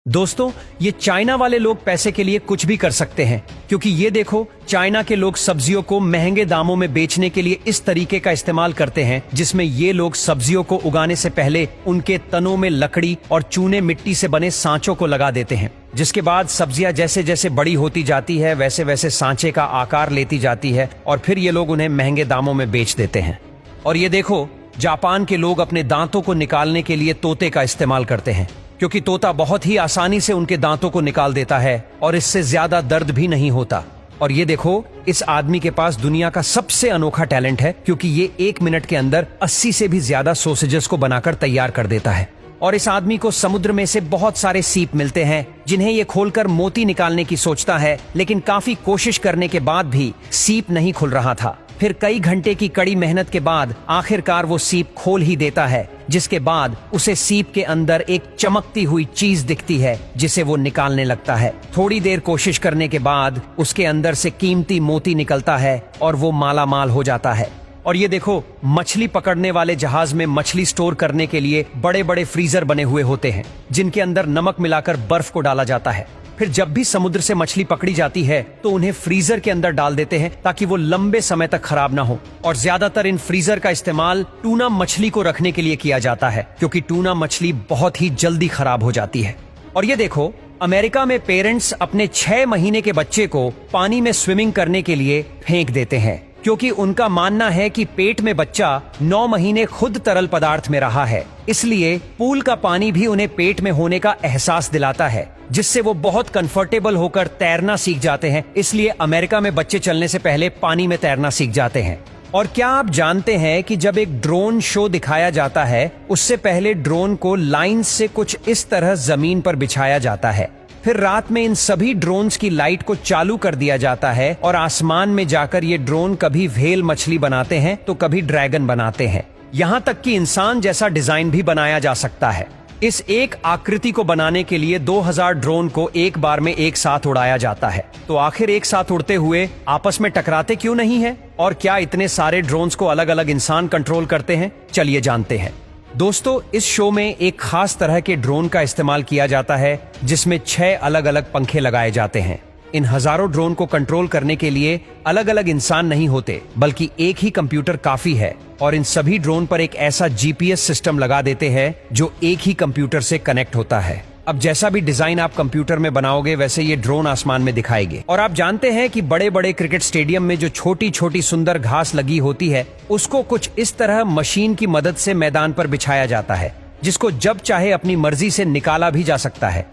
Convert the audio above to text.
दोस्तों, ये चाइना वाले लोग पैसे के लिए कुछ भी कर सकते हैं, क्योंकि ये देखो, चाइना के लोग सब्जियों को महंगे दामों में बेचने के लिए इस तरीके का इस्तेमाल करते हैं जिसमें ये लोग सब्जियों को उगाने से पहले उनके तनों में लकड़ी और चूने मिट्टी से बने सांचों को लगा देते हैं, जिसके बाद सब्जियां जैसे जैसे बड़ी होती जाती है वैसे वैसे सांचे का आकार लेती जाती है और फिर ये लोग उन्हें महंगे दामों में बेच देते हैं। और ये देखो, जापान के लोग अपने दांतों को निकालने के लिए तोते का इस्तेमाल करते हैं, क्योंकि तोता बहुत ही आसानी से उनके दांतों को निकाल देता है और इससे ज्यादा दर्द भी नहीं होता। और ये देखो, इस आदमी के पास दुनिया का सबसे अनोखा टैलेंट है, क्योंकि ये 1 मिनट के अंदर 80 से भी ज्यादा सॉसेजेस को बनाकर तैयार कर देता है। और इस आदमी को समुद्र में से बहुत सारे सीप मिलते हैं जिन्हें ये खोलकर मोती निकालने की सोचता है, लेकिन काफी कोशिश करने के बाद भी सीप नहीं खुल रहा था। फिर कई घंटे की कड़ी मेहनत के बाद आखिरकार वो सीप खोल ही देता है, जिसके बाद उसे सीप के अंदर एक चमकती हुई चीज दिखती है जिसे वो निकालने लगता है। थोड़ी देर कोशिश करने के बाद उसके अंदर से कीमती मोती निकलता है और वो माला माल हो जाता है। और ये देखो, मछली पकड़ने वाले जहाज में मछली स्टोर करने के लिए बड़े बड़े फ्रीजर बने हुए होते हैं जिनके अंदर नमक मिलाकर बर्फ को डाला जाता है। फिर जब भी समुद्र से मछली पकड़ी जाती है तो उन्हें फ्रीजर के अंदर डाल देते हैं ताकि वो लंबे समय तक खराब ना हो। और ज्यादातर इन फ्रीजर का इस्तेमाल टूना मछली को रखने के लिए किया जाता है, क्योंकि टूना मछली बहुत ही जल्दी खराब हो जाती है। और ये देखो, अमेरिका में पेरेंट्स अपने 6 महीने के बच्चे को पानी में स्विमिंग करने के लिए फेंक देते हैं, क्योंकि उनका मानना है कि पेट में बच्चा 9 महीने खुद तरल पदार्थ में रहा है, इसलिए पूल का पानी भी उन्हें पेट में होने का एहसास दिलाता है, जिससे वो बहुत कंफर्टेबल होकर तैरना सीख जाते हैं। इसलिए अमेरिका में बच्चे चलने से पहले पानी में तैरना सीख जाते हैं। और क्या आप जानते हैं कि जब एक ड्रोन शो दिखाया जाता है, उससे पहले ड्रोन को लाइन से कुछ इस तरह जमीन पर बिछाया जाता है, फिर रात में इन सभी ड्रोन्स की लाइट को चालू कर दिया जाता है और आसमान में जाकर ये ड्रोन कभी व्हेल मछली बनाते हैं तो कभी ड्रैगन बनाते हैं। यहाँ तक कि इंसान जैसा डिजाइन भी बनाया जा सकता है। इस एक आकृति को बनाने के लिए 2000 ड्रोन को एक बार में एक साथ उड़ाया जाता है। तो आखिर एक साथ उड़ते हुए आपस में टकराते क्यों नहीं है? और क्या इतने सारे ड्रोन्स को अलग अलग इंसान कंट्रोल करते हैं? चलिए जानते हैं। दोस्तों, इस शो में एक खास तरह के ड्रोन का इस्तेमाल किया जाता है जिसमें 6 अलग अलग पंखे लगाए जाते हैं। इन हजारों ड्रोन को कंट्रोल करने के लिए अलग अलग इंसान नहीं होते, बल्कि एक ही कंप्यूटर काफी है। और इन सभी ड्रोन पर एक ऐसा जीपीएस सिस्टम लगा देते हैं जो एक ही कंप्यूटर से कनेक्ट होता है। अब जैसा भी डिजाइन आप कंप्यूटर में बनाओगे वैसे ये ड्रोन आसमान में दिखाएंगे। और आप जानते हैं कि बड़े बड़े क्रिकेट स्टेडियम में जो छोटी छोटी सुंदर घास लगी होती है, उसको कुछ इस तरह मशीन की मदद से मैदान पर बिछाया जाता है, जिसको जब चाहे अपनी मर्जी से निकाला भी जा सकता है।